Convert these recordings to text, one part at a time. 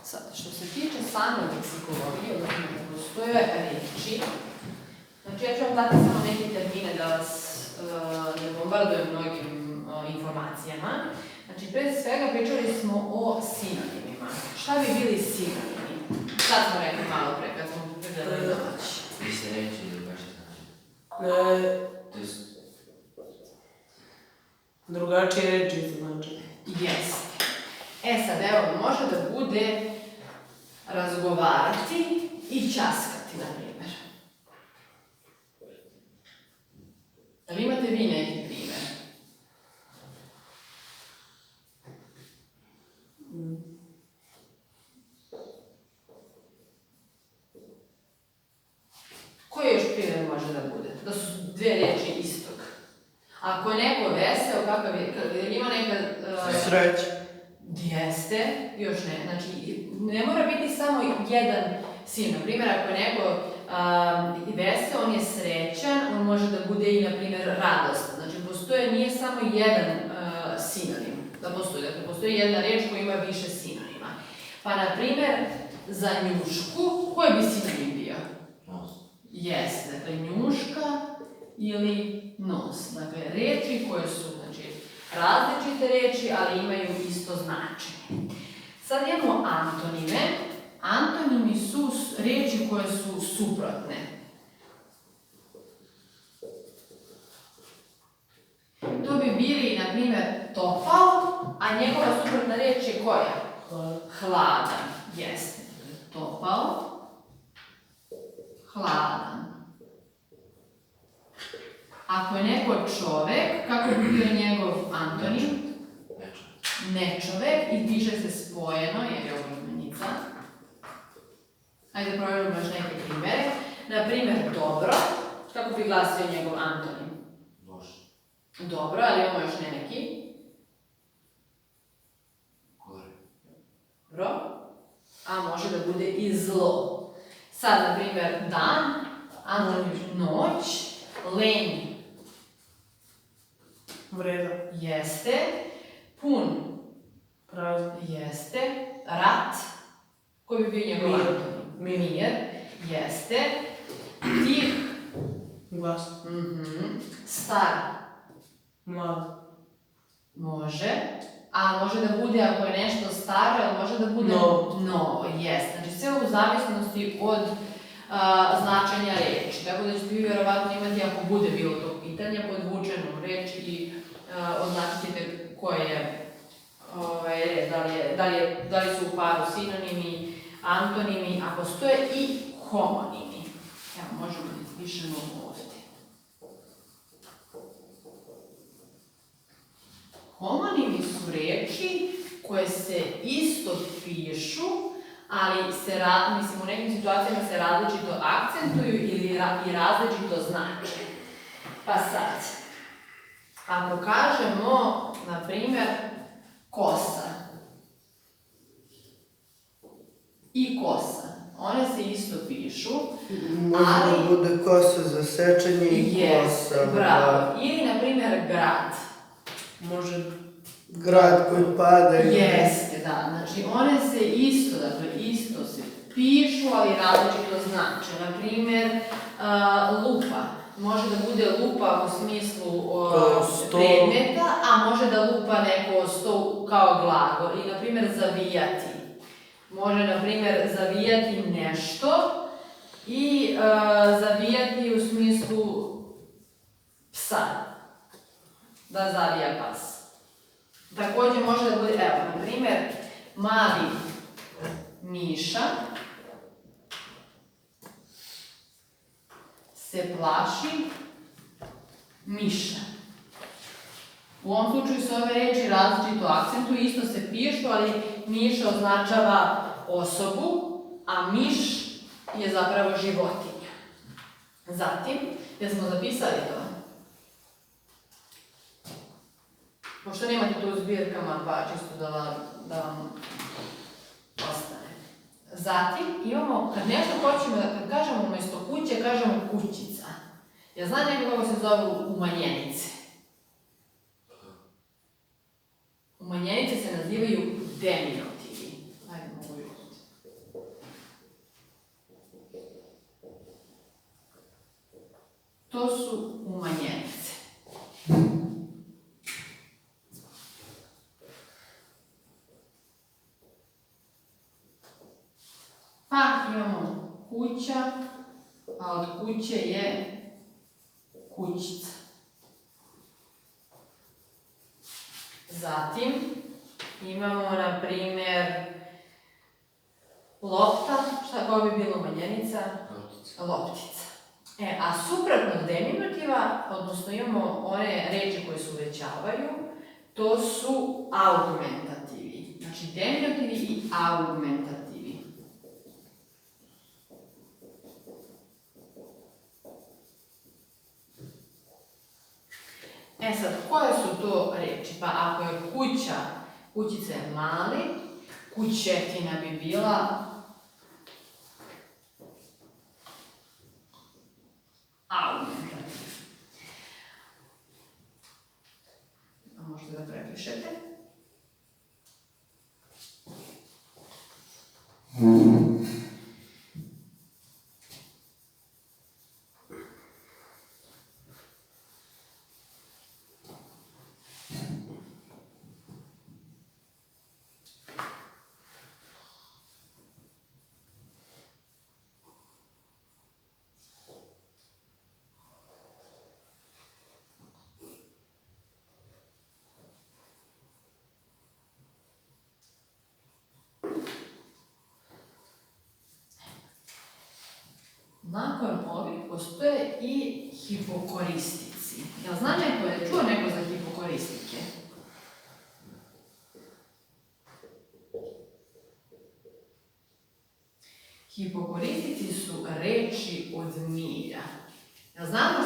Sad, što se tiče same leksikologije, odnosno da postoje reči, znači ja ću vam dati samo neke termine da vas ne bombardujem mnogim informacijama. Znači, pre svega pričali smo o sinonimima. Šta bi bili sinonimi? Sad smo rekli malo pre, kad smo pregledali domaći. Iste reči ili drugačije znači? Drugačije reči znači. Jeste. E sad, evo, može da bude razgovarati i ćaskati, na primjer. Ali imate vi neki primjer? Koji još primjer može da bude? Da su dve riječi istog. Ako je neko veseo, kakav je, ima neka... Sreća. Jeste, još ne. Znači, ne mora biti samo jedan sin. Na primjer, ako je neko veseo, on je srećan, on može da bude i, na primjer, radostan. Znači, nije samo jedan sinonim da postoji. Dakle, postoji jedna riječ koja ima više sinonima. Pa, na primjer, za njušku, koji bi sinonim bio? Nos. Jeste, dakle, njuška ili nos. Dakle, riječi koje su, znači, različite riječi, ali imaju isto značenje. Sad imamo antonime. Antonimi su riječi koje su suprotne. To bi bili, na primjer, topao, a njegova suprotna riječ je koja? Hladan. Jeste. Topao, hladan. Ako je neko čovek, kako bi bio njegov antonim? Nečovek i piše se spojeno, jer je ovo imenica. Hajde provjerimo još neke primere. Na primjer, dobro. Kako bi glasio njegov antonim? Loš. Dobro, ali imamo još neki. Gore. Dobro. A može da bude i zlo. Sad, na primjer, dan, antonim noć, lenj. Vredan. Jeste. Pun. Prazan. Jeste. Rat. Koji bi bio njegov antonim? Mir. Jeste. Tih. Glas. Star. Mlad. Može. A može da bude, ako je nešto staro, ali može da bude novo. Jeste. Znači sve u zavisnosti od značenja reči. Tako da ćete vi vjerovatno imati, ako bude bilo tog pitanja, podvučenu reč i označite koje je reč. Da li su u paru sinonimi, antonimi, a postoje i homonimi. Evo, možemo da izpišemo ovdje. Homonimi su reči koje se isto pišu, ali u nekim situacijama se različito akcentuju i različito znače. Pa sad, ako kažemo, na primjer, kosa i kosa, one se isto pišu, može da bude kosa za sečenje i kosa. Bravo. Ili, na primjer, grad. Može grad koji pada. Jeste, da. Znači, one se isto, dakle, isto se pišu, ali različito znače. Na primjer, lupa. Može da bude lupa u smislu predmeta, a može da lupa neko sto kao glagol. I, na primjer, zavijati. Može, na primjer, zavijati nešto i zavijati u smislu psa. Da zavija pas. Također može da bude, evo, na primjer, mali miša se plaši miša. U ovom slučaju se ove reči različito akcentuju, isto se pišu, ali miša označava osobu, a miš je zapravo životinja. Zatim, jesmo zapisali to? Pošto nemate to u zbirkama, pa čisto da vam ostane. Zatim imamo, kad nešto hoćemo, kad kažemo umjesto kuće, kažemo kućica. Ja znam neko kako se zove umanjenice. Umanjenice se nazivaju diminutivi. Ajde, mogu vidjeti. To su umanjenice. Pa imamo kuća, a od kuće je kućica. Zatim imamo, na primjer, lopta, šta koja bi bila umanjenica? Loptica. Loptica. A suprotno od deminutiva, odnosno imamo one reči koje se uvećavaju, to su augmentativi. Znači deminutivi i augmentativi. Sad, koje su to reči? Pa ako je kuća, kućica je mali, kućetina bi bila augmentativ. A možete da prepišete. Nakon ovih postoje i hipokoristici. Jel zna neko, je čuo neko za hipokoristike? Hipokoristici su reči od milja. Jel znamo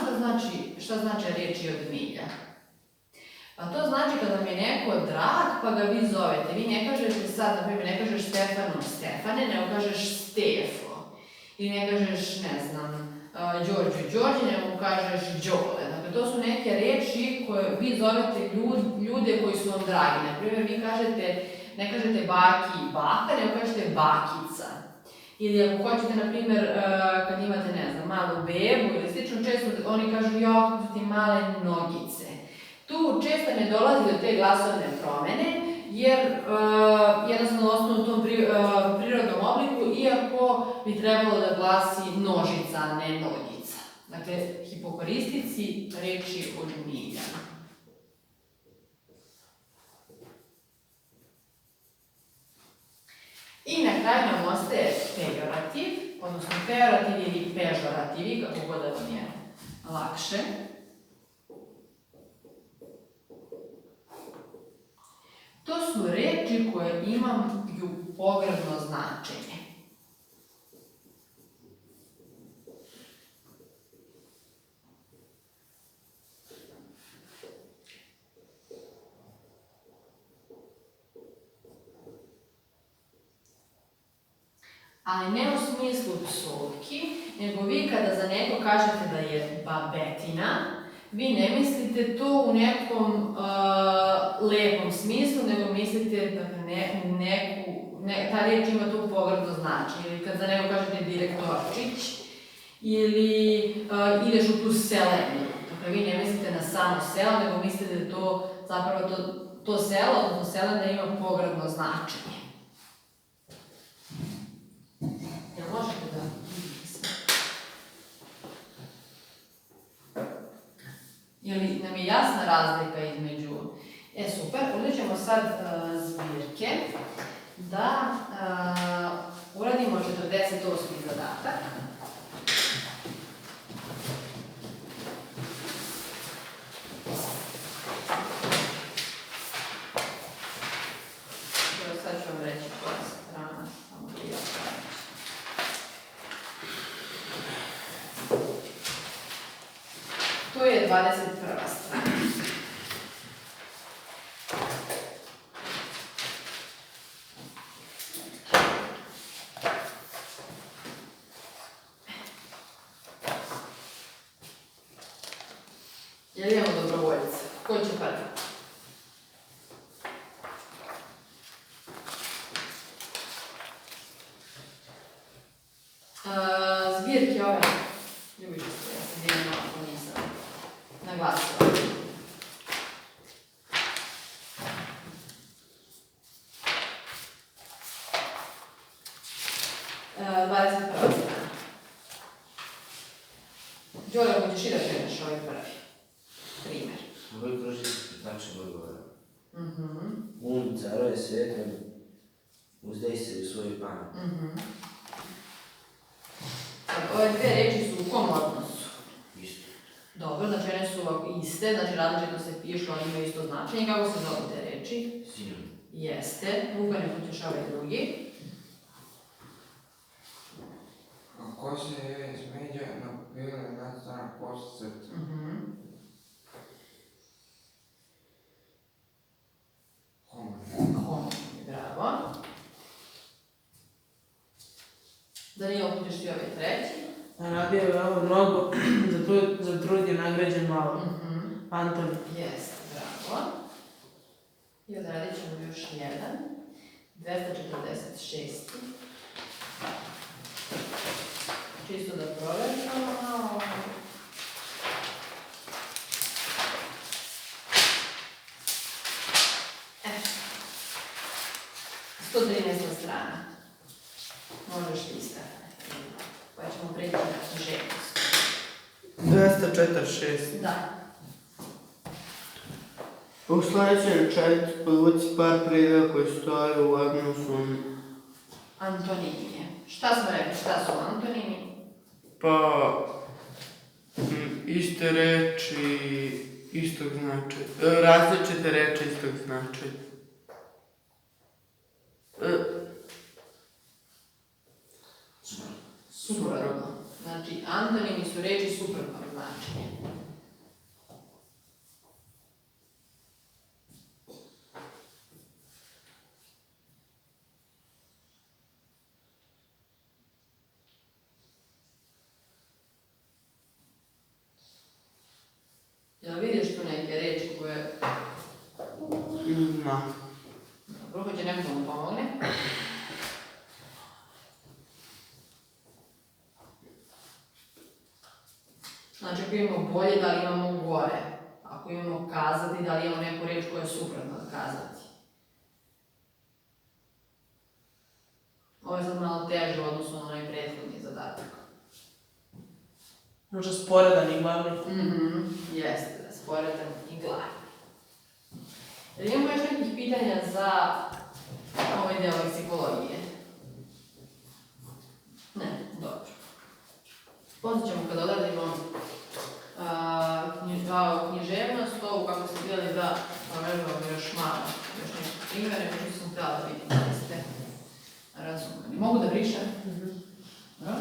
šta znači reči od milja? Pa to znači kada vam je neko drag, pa ga vi zovete. Vi ne kažete sad, na primjer, ne kažeš Stefanu Stefane, nego kažeš Stefo. I ne kažeš, ne znam, Đorđe, nego kažeš Đole. Dakle, to su neke reči koje vi zovete ljude koji su vam dragi. Naprimjer, vi ne kažete baki i baka, nego kažete bakica. Ili ako hoćete, na primjer, kad imate, ne znam, malu bebu ili slično, često oni kažu, jo, kako su ti male nogice. Tu često ne dolazi do te glasovne promene, jer jednostavno ostanu u tom prirodnom obliku, iako bi trebalo da glasi nožica, a ne nogica. Dakle, hipokoristici reči od milja. I na kraju nam ostaje pejorativ, odnosno pejorativ ili pežorativi, kako god da vam je lakše. To su reči koje imaju pogrdno značenje. Ali ne u smislu psovki, nego vi kada za neko kažete da je babetina, vi ne mislite to u nekom lepom smislu, nego mislite da ta reč ima tu pogrdno značenje. Ili kad za neko kažete direktorčić, ili ideš u tu selenu. Dakle, vi ne mislite na samo selo, nego mislite da to zapravo to selo, odnosno selena ima pogrdno značenje. Jel možete da vidite sve? Je li nam je jasna razlika između... Super, ovdje ćemo sad zbirke da uradimo 48. zadatak. Evo sad ću vam reći koja strana, samo da ja pravim. To je 21. strana. Jel imamo dobrovoljca? Ko će prvi? Zbirke ove. Ljubiče se, ja sam jedno ako nisam. glasova. Dvadeset prva strana. Đole, hoćeš i da kreneš ovaj prvi primjer. Broj krožišta, tačan broj govora. Caruje svijetom, uzdaj se u svoj pamet. Sad, ove dve reči su u kom odnosu? Isto. Dobro, znači one su ovako iste, znači različito se pišu, ali imaju isto značenje. Kako se zove te reči? Sinonim. Jeste. Luka, ne hoćeš ovaj drugi. Ako se je smeđa napila nastana posjet. Homo, bravo. Danilo, hoćeš ti ovaj treći? Radio je veoma mnogo, za trud je nagrađen malo. Antoni. Jeste, bravo. I odradit ćemo još jedan. 246. Čisto da provjerimo. 113. strana. Možeš listati. Pa ćemo preći na književnost. 246. Da. U sljedećem četvrtu povuci par prijedloga koji stoje u odnosu. Antonimi. Šta smo rekli? Šta su antonimi? Pa, iste reči istog značaja. Različite reči istog značaja. Suprotno. Znači, antonimi su reči suprotnog značenja. Jel vidiš tu neke reči koje... Ma. Dobro, hoće neko mu pomogne? Znači, ako imamo bolje, da li imamo gore? Ako imamo kazati, da li imamo neku reč koja je suprotna od kazati? Ovo je sad malo teže u odnosu na onaj prethodni zadatak. Možda sporedan i glavni. Jeste, da, sporedan i glavni. Jel imamo još nekih pitanja za ovaj deo leksikologije? Ne, dobro. Poslije ćemo kad odradimo književnost, ovu kako ste htjeli da provežbamo još malo, još nekih primjere, što sam htjela da vidim da ste razumeli. Mogu da brišem? Da?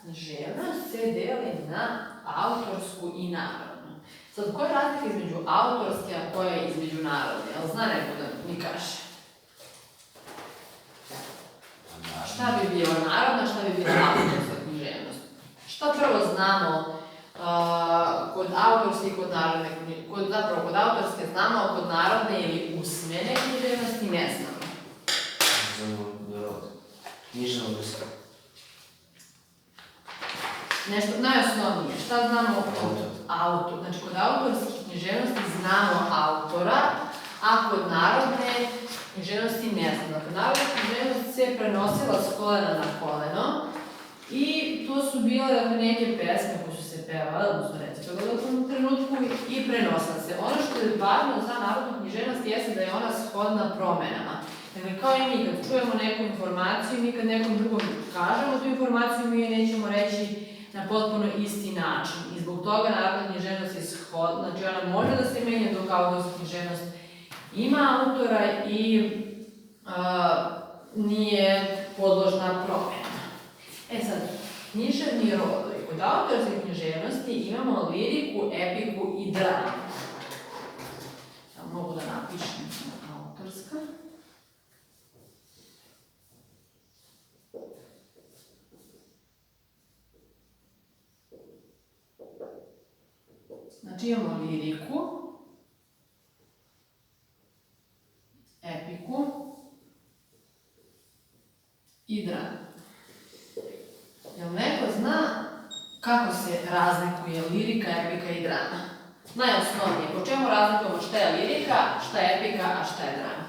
Književnost se deli na autorsku i narodnu. Sad, koja je razlika između autorske, a koja je između narodne? Jel zna neko da mi kaže? Šta bi bilo narodna, šta bi bila autorska književnost? Šta prvo znamo kod autorske i kod narodne književnosti? Zapravo, kod autorske znamo, a kod narodne ili usmene književnosti ne znamo. Znamo narod. Knjižna vrsta. Nešto najosnovnije, šta znamo kod autora? Znači, kod autorskih književnosti znamo autora, a kod narodne književnosti ne znamo. Dakle, narodna književnost se prenosila s kolena na koleno i to su bile neke pesme koje su se pevale, odnosno recitovale u tom trenutku i prenosila se. Ono što je važno za narodnu književnost jeste da je ona shodna promenama. Dakle, kao i mi, kad čujemo neku informaciju, mi kad nekom drugom kažemo tu informaciju, mi je nećemo reći na potpuno isti način. I zbog toga narodna književnost je shodna, znači ona može da se menja dok autorska književnost ima autora i nije podložna promjena. E sad, književni rodovi. Kod autorske književnosti imamo liriku, epiku i dramu. Ja mogu da napišem autorska. Znači imamo liriku, epiku i dramu. Jel neko zna kako se razlikuje lirika, epika i drama? Najosnovnije, po čemu razlikujemo šta je lirika, šta je epika, a šta je drama?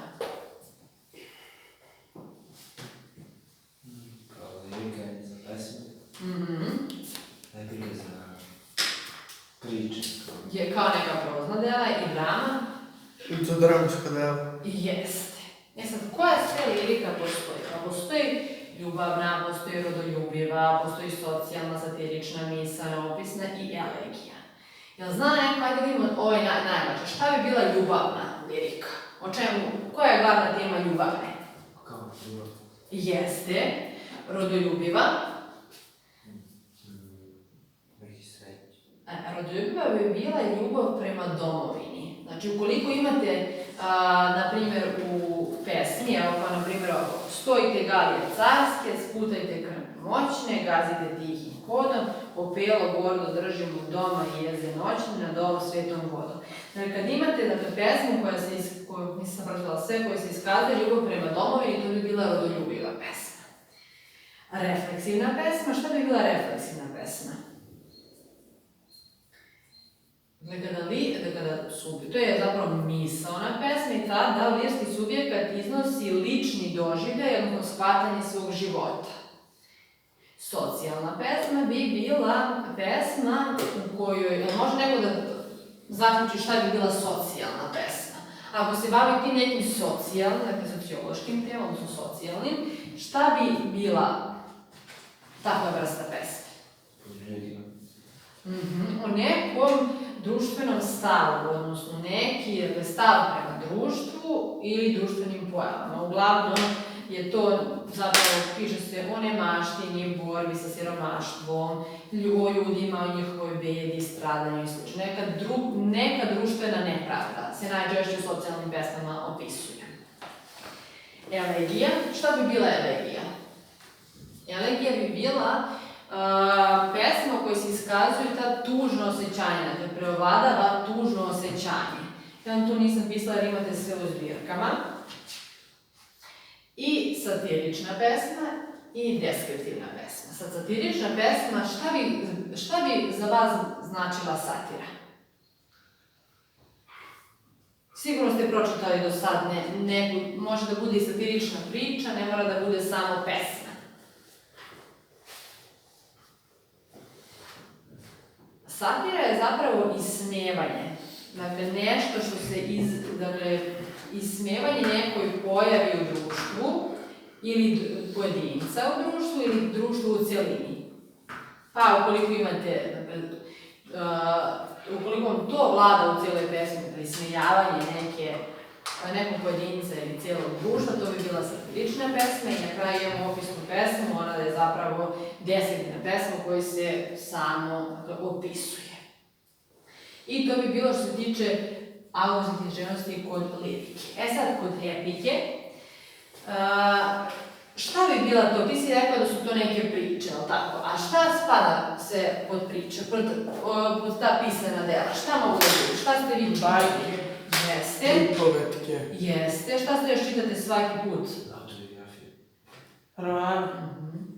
Kao lirika je za pesme, epika je za priče. Je kao neka prozna dela i drama? Za dramska dela. Jeste. E sad, koja sve lirika postoji? Pa postoji ljubavna, postoji rodoljubiva, postoji socijalna, satirična, misaona, opisna i elegija. Jel zna neko, ajde vidimo, ovo je najvažnije, šta bi bila ljubavna lirika? O čemu, koja je glavna tema ljubavne? Kao ljubav. Jeste, rodoljubiva. Neki sreći. Rodoljubiva bi bila ljubav prema domovini. Znači, ukoliko imate, na primjer, u pesmi, evo pa, na primjer, stojite galije carske, sputajte krp moćne, gazite tihim hodom, opelo gordo držimo doma i jeze noćni, nad ovom svetom vodom. Znači, kad imate, dakle, pesmu koju nisam pročitala sve, koja se iskazuje ljubav prema domovini, to bi bila rodoljubiva pesma. Refleksivna pesma, šta bi bila refleksivna pesma? To je zapravo misaona pesma i da lirski subjekat iznosi lični doživljaj, odnosno shvatanje svog života. Socijalna pesma bi bila pesma u kojoj, može neko da zaključi šta bi bila socijalna pesma. Ako se bavi tim nekim socijalnim, dakle sociološkim temom, odnosno socijalnim, šta bi bila takva vrsta pesme? Ljudima. O nekom društvenom stavu, odnosno neki stav prema društvu ili društvenim pojavama. Uglavnom je to zapravo, piše se o nemaštini, borbi sa siromaštvom, o ljudima, o njihovoj bedi, stradanju i sl. Neka društvena nepravda se najčešće u socijalnim pesmama opisuje. Elegija. Šta bi bila elegija? Elegija bi bila pesma u kojoj se iskazuju ta tužno osjećanje, dakle preovladava tužno osjećanje. Ja vam tu nisam pisala jer imate sve u zbirkama. I satirična pesma i deskriptivna pesma. Sad, satirična pesma, šta bi za vas značila satira? Sigurno ste pročitali do sad neku, može da bude i satirična priča, ne mora da bude samo pesma. Satira je zapravo ismevanje. Dakle, nešto što se ismevanje nekoj pojavi u društvu ili pojedinca u društvu ili društvu u cjelini. Pa, ukoliko imate, ukoliko vam to vlada u cijeloj pesmi, ismejavanje nekog pojedinca ili cijelog društva, to bi bila satirična pesma i na kraju imamo opisnu pesmu, ona je zapravo deskriptivna pesma u kojoj se samo opisuje. I to bi bilo što se tiče autorskim književnosti kod lirike. E sad, kod epike, šta bi bila to? Ti si rekla da su to neke priče, ali tako? A šta spada se pod priče, pod ta pisana dela? Šta mogu da biti? Šta ste vi bajke? Jeste. Pripovetke. Jeste. Šta ste još čitate svaki put? Autobiografije.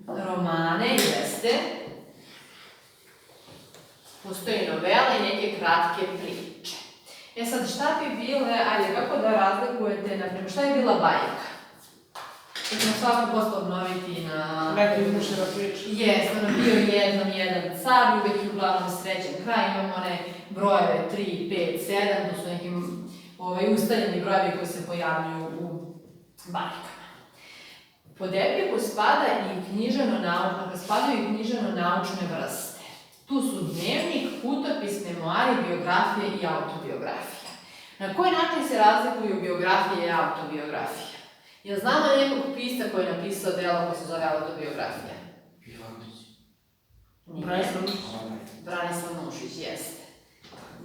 Romane, jeste. Postoji novela i neke kratke priče. E sad, šta bi bile, ajde, kako da razlikujete, naprimjer, šta je bila bajka? To ćemo svako posle obnoviti na... Neka izmišljena priča. Jeste, ono bio jedan car, uvek je uglavnom srećen kraj, imamo one brojeve 3, 5, 7, to su neki ustaljeni brojevi koji se pojavljuju u bajkama. Pod epiku spadaju i književno-naučne vrste. Tu su dnevnik, putopis, memoari, biografije i autobiografija. Na koji način se razlikuju biografije i autobiografija? Jel znamo nekog pisca koji je napisao delo koje se zove autobiografija? Branislav Nušić, jeste.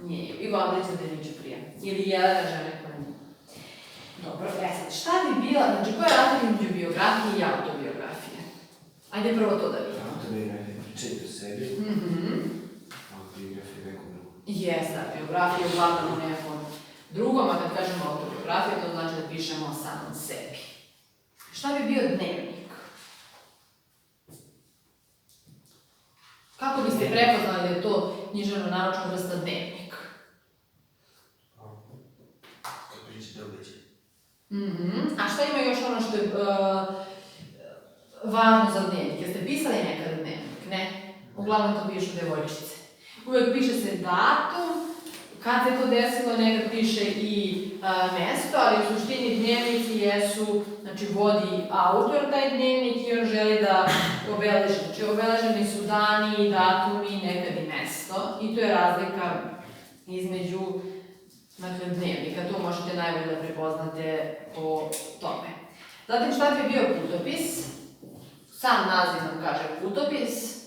Nije, Ivo Andrić za Deniću prije. Ili Jelena žene koja nije. Dobro, sad, šta bi bila, znači koja je razlika između biografije i autobiografije? Ajde prvo to da vidimo. Autobiografije pričaju o sebi, autobiografije nekom drugom. Jeste, biografija uglavnom u nekom drugom, a kad kažemo autobiografija, to znači da pišemo o samom sebi. Šta bi bio dnevnik? Kako biste prepoznali da je to književno-naučna vrsta dnevnik? Kad pričate događaj. A šta ima još ono što je važno za dnevnik? Jeste pisali nekad dnevnik? Ne? Uglavnom to pišu devojčice. Uvijek piše se datum, kad se to desilo, nekad piše i mesto, ali u suštini dnevnici jesu, znači vodi autor taj dnevnik i on želi da obeleži. Znači obeleženi su dani, datumi, nekad i mesto i to je razlika između dnevnika. To možete najbolje da prepoznate po tome. Zatim šta bi bio putopis? Sam naziv nam kaže putopis.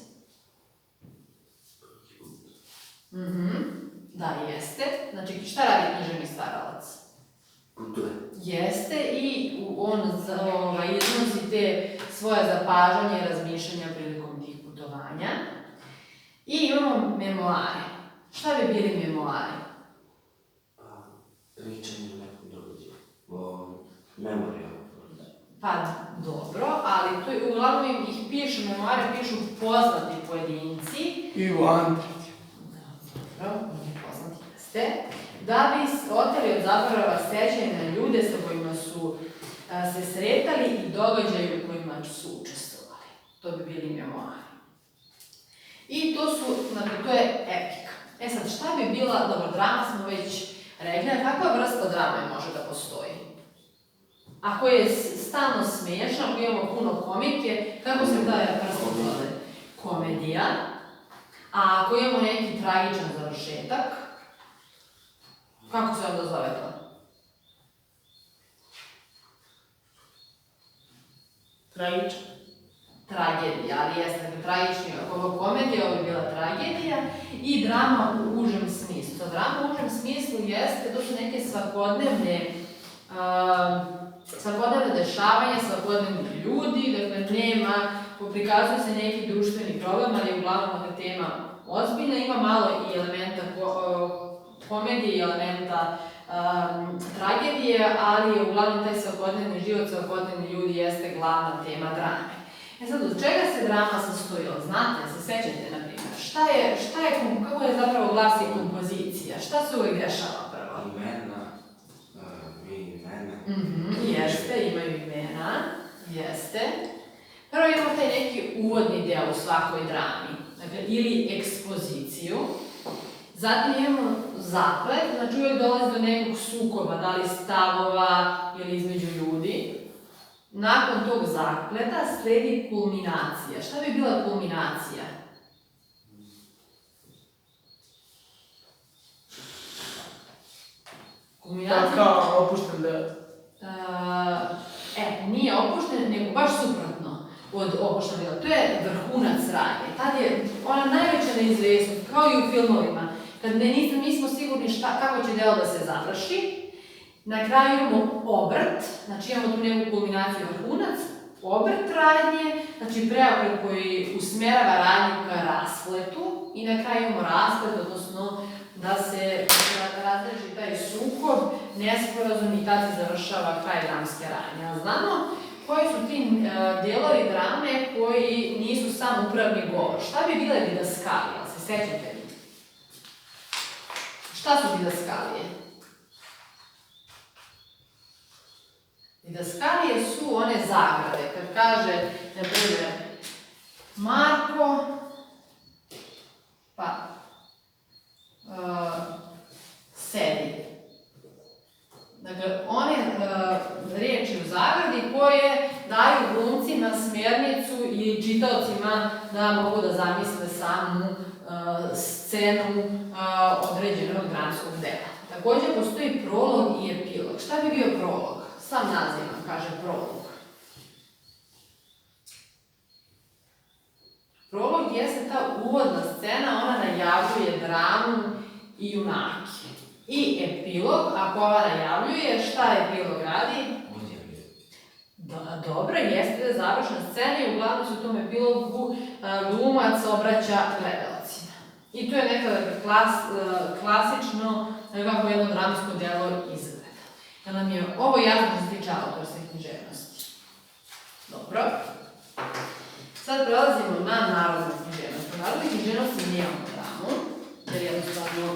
Da, jeste. Znači, šta radi književni stvaralac? Putuje. Jeste i on iznosi te svoje zapažanja i razmišljanja prilikom tih putovanja. I imamo memoare. Šta bi bili memoari? Pričanje o nekom događaju. O memorijalu. Pa dobro, ali tu uglavnom ih pišu, memoare pišu poznati pojedinci. I u Antici. Dobro, nije poznati jeste. Da bi oteli od zaborava sećanja na ljude sa kojima su se sretali i događaje u kojima su učestvovali. To bi bili memoari. I to su, znači, to je epika. E sad, šta bi bila, dobro, drama smo već rekli, a kakva vrsta drame može da postoji? Ako je stalno smiješna, ako imamo puno komike, kako se ta vrsta zove? Komedija. A ako imamo neki tragičan završetak, kako se onda zove to? Tragičan. Tragedija, ali jeste tragični, ako komedija, ovo bi bila tragedija i drama u užem smislu. Drama u užem smislu jeste, to su neke svakodnevne dešavanja, svakodnevni ljudi, dakle nema, prikazuju se neki društveni problem, ali je uglavnom tema ozbiljna, ima malo i elementa komedije i elementa tragedije, ali je uglavnom taj svakodnevni život, svakodnevni ljudi jeste glavna tema drame. E sad, od čega se drama sastojila? Znate, se sećate, na primjer, kako je zapravo glasi kompozicija? Šta se uvijek dešava prvo? Imena. Jeste, imaju imena, jeste. Prvo imamo taj neki uvodni deo u svakoj drami, dakle, ili ekspoziciju. Zatim imamo zaplet, znači uvijek dolazi do nekog sukoba, da li stavova ili između ljudi. Nakon tog zapleta sledi kulminacija. Šta bi bila kulminacija? Kao opušten deo. Nije opušten, nego baš suprotno od opuštenog dela. To je vrhunac radnje. Tad je ona najveća neizvesnost, kao i u filmovima. Kad nismo sigurni kako će delo da se završi, na kraju imamo obrt, znači imamo tu neku kulminaciju vrhunac, obrt radnje, znači preokret koji usmerava radnju ka raspletu i na kraju imamo rasplet, odnosno da se razreši taj sukob, nesporazum i tad se završava kraj dramske radnje. Znamo koji su ti delovi drame koji nisu samo upravni govor. Šta bi bile didaskalije? Se sećate li? Šta su didaskalije? Didaskalije su one zagrade. Kad kaže, na primjer, Marko, pa sedi. Dakle, one riječi u zagradi koje daju glumcima smjernicu i čitaocima da mogu da zamisle samu scenu određenog dramskog dela. Također postoji prolog i epilog. Šta bi bio prolog? Sam naziv nam kaže prolog. Prolog jeste ta uvodna scena, ona najavljuje dramu i junake. I epilog, ako ova najavljuje, šta epilog radi? Dobro, jeste da završna scena i uglavnom se u tom epilogu glumac obraća gledalcima. I to je nekada klasično kako jedno dramsko delo izgleda. Jel nam je ovo jasno što se tiče autorske književnosti? Dobro. Sad prelazimo na narodnu književnost. U narodnoj književnosti nemamo dramu, jer jednostavno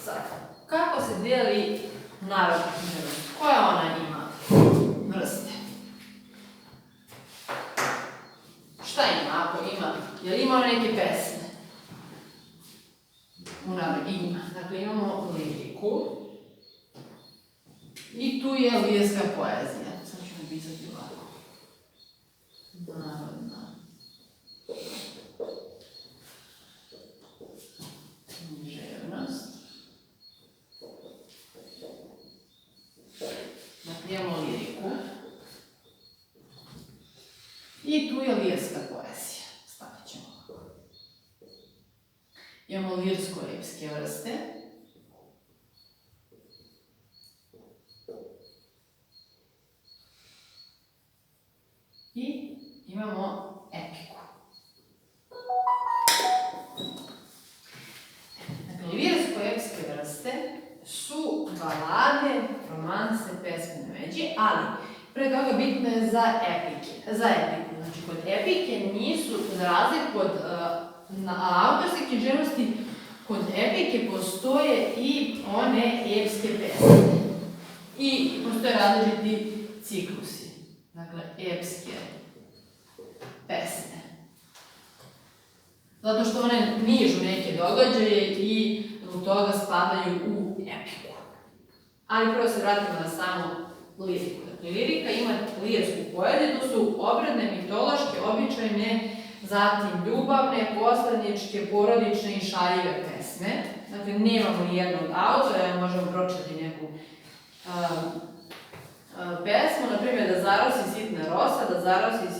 sad, kako se dijeli narodna književnost? Koja ona ima vrste? Šta ima ako ima? Jel ima neke pesme? U narodnoj ima. Dakle, imamo liriku. I tu je lirska poezija. Sad ću napisati ovako. Narodna književnost. Dakle, imamo liriku. I tu je lirska poezija. Stavit ćemo ovako. Imamo lirsko-epske vrste. I imamo epiku. Dakle, lirsko-epske vrste su balade, romanse, pesme na veđi, ali pre toga bitno je za epiku. Znači, kod epike nisu, za razliku od autorske književnosti, kod epike postoje i one epske pesme. I postoje različiti ciklusi. Dakle, epske pesme. Zato što one nižu neke događaje i zbog toga spadaju u epiku. Ali prvo se vratimo na samu liriku. Dakle, lirika ima lirsku poeziju, to su obredne, mitološke, običajne, zatim ljubavne, poslaničke, porodične i šaljive pesme. Dakle, nemamo ni jednog autora, možemo pročitati neku pesmu, na primjer, da zarosi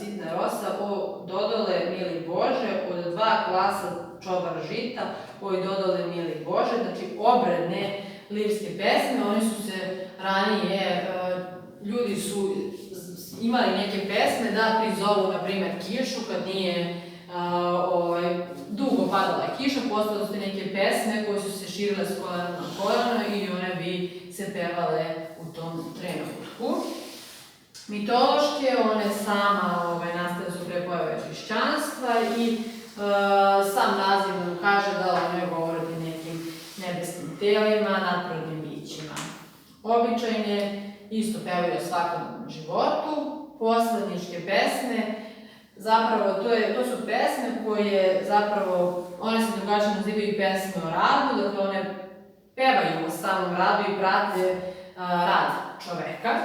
sitna rosa, o dodole mili Bože, od 2 klasa čobar žita, oj dodole mili Bože, znači obredne lirske pesme. Oni su se ranije, ljudi su imali neke pesme da prizovu, na primjer, kišu, kad nije dugo padala kiša, postale su neke pesme koje su se širile s kolena na koleno i one bi se pevale u tom trenutku. Mitološke, one sama nastale su pre pojave hrišćanstva i sam naziv nam kaže da one govore o nekim nebeskim telima, nadprirodnim bićima. Običajne isto pevaju o svakodnevnom životu, poslaničke pesme, zapravo to su pesme koje zapravo, one se drugačije nazivaju pesme o radu, dakle one pevaju o samom radu i prate rad čoveka.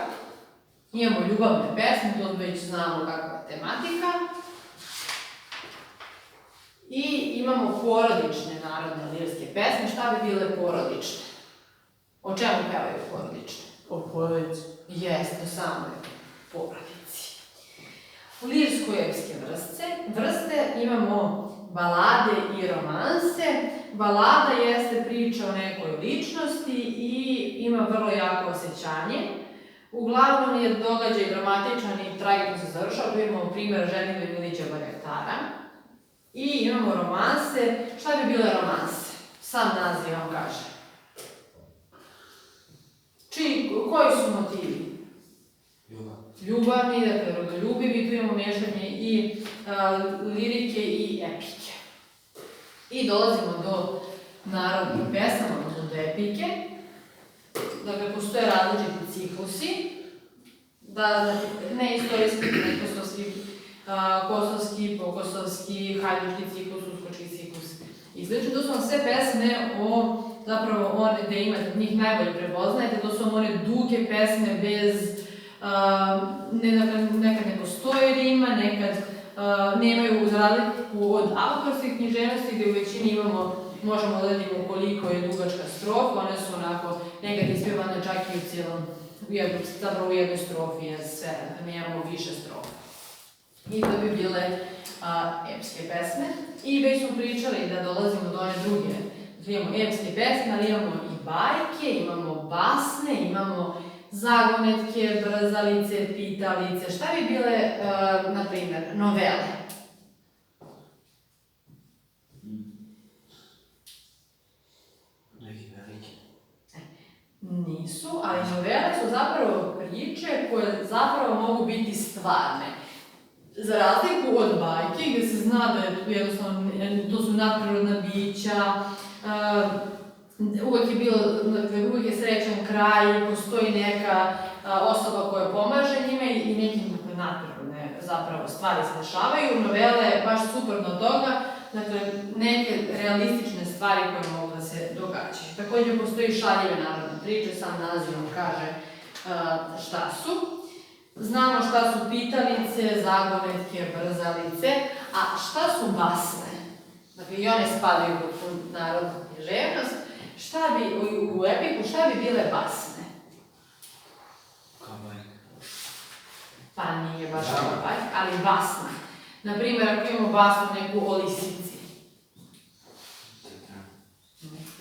Imamo ljubavne pesme, to već znamo kakva je tematika. I imamo porodične narodne lirske pesme. Šta bi bile porodične? O čemu pevaju porodične? O porodici. Jeste, samo je porodici. Lirsko-epske vrste imamo balade i romanse. Balada jeste priča o nekoj ličnosti i ima vrlo jako osjećanje. Uglavnom je događaj dramatičan i tragično se završava. Tu imamo primjer Ženidbe Milića Barjaktara. I imamo romanse. Šta bi bile romanse? Sam naziv vam kaže. Koji su motivi? Ljubavni, dakle rodoljubivi, tu imamo miješanje i lirike i epike. I dolazimo do narodnih pesama, odnosno do epike. Dakle, postoje različiti ciklusi, ne istorijski, ne kosovski, pokosovski, hajdučki ciklus, uskočki ciklus i slično. To su vam sve pesme o, zapravo one gde imate, njih najbolje prepoznajete, to su vam one duge pesme bez, nekad ne postoje rima, nekad nemaju za razliku od autorskih književnosti gde u većini možemo da vidimo koliko je dugačka strofa, one su onako nekad ispjevane čak i u cijelom, zapravo u jednoj strofi je sve, nemamo više strofa. I to bi bile epske pesme. I već smo pričali da dolazimo do one druge. Imamo epske pesme, ali imamo i bajke, imamo basne, imamo zagonetke, brzalice, pitalice. Šta bi bile, na primjer, novele? Neki veliki. Nisu, ali novele su zapravo priče koje zapravo mogu biti stvarne. Za razliku od bajke gdje se zna da je jednostavno, to su nadprirodna bića, uvijek je srećan kraj, postoji neka osoba koja pomaže njime i neke nadprirodne zapravo stvari se dešavaju. Novele baš suprotno od toga, dakle neke realistične stvari koje mogu da se događaju. Također postoji šaljive narodne priče, sam naziv vam kaže šta su. Znamo šta su pitalice, zagonetke, brzalice, a šta su basne? Dakle, i one spadaju u narodnu književnost. Šta bi, u epiku, šta bi bile basne? Kao bajka. Pa nije baš kao bajka, ali basna. Naprimjer, ako imamo basnu neku o lisici.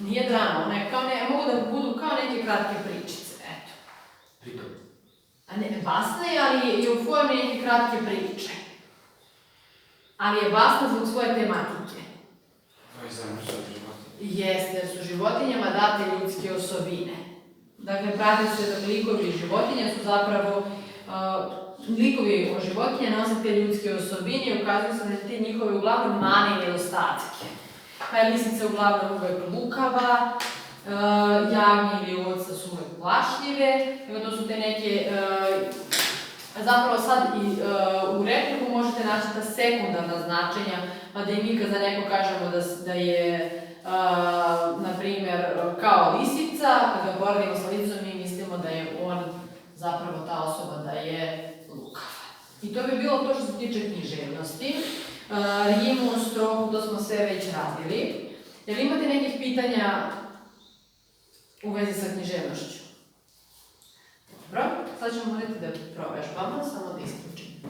Nije drama, one mogu da budu kao neke kratke pričice, eto. Pritom. A ne, basna je, ali je u formi neke kratke priče. Ali je basna zbog svoje tematike. Vezano sa životinjama. Jeste, jer su životinjama date ljudske osobine. Dakle, prate se da likovi životinja su zapravo, likovi o životinje nose te ljudske osobine i ukazuju se da te njihove uglavnom mane i nedostatke. Pa je lisica uglavnom uvek lukava, jagnje ili ovca su uvek plašljive, to su te neke, zapravo sad i u repliku možete naći ta sekundarna značenja, pa da i mi kad za neko kažemo da je, na primjer, kao lisica, kad ga poredimo sa lisicom, mi mislimo da je on zapravo ta osoba da je lukava. I to bi bilo to što se tiče književnosti. Rimu, strofu, to smo sve već radili. Jel imate nekih pitanja u vezi sa književnošću? Dobro, sad ćemo morati da provežbamo, samo da isključim.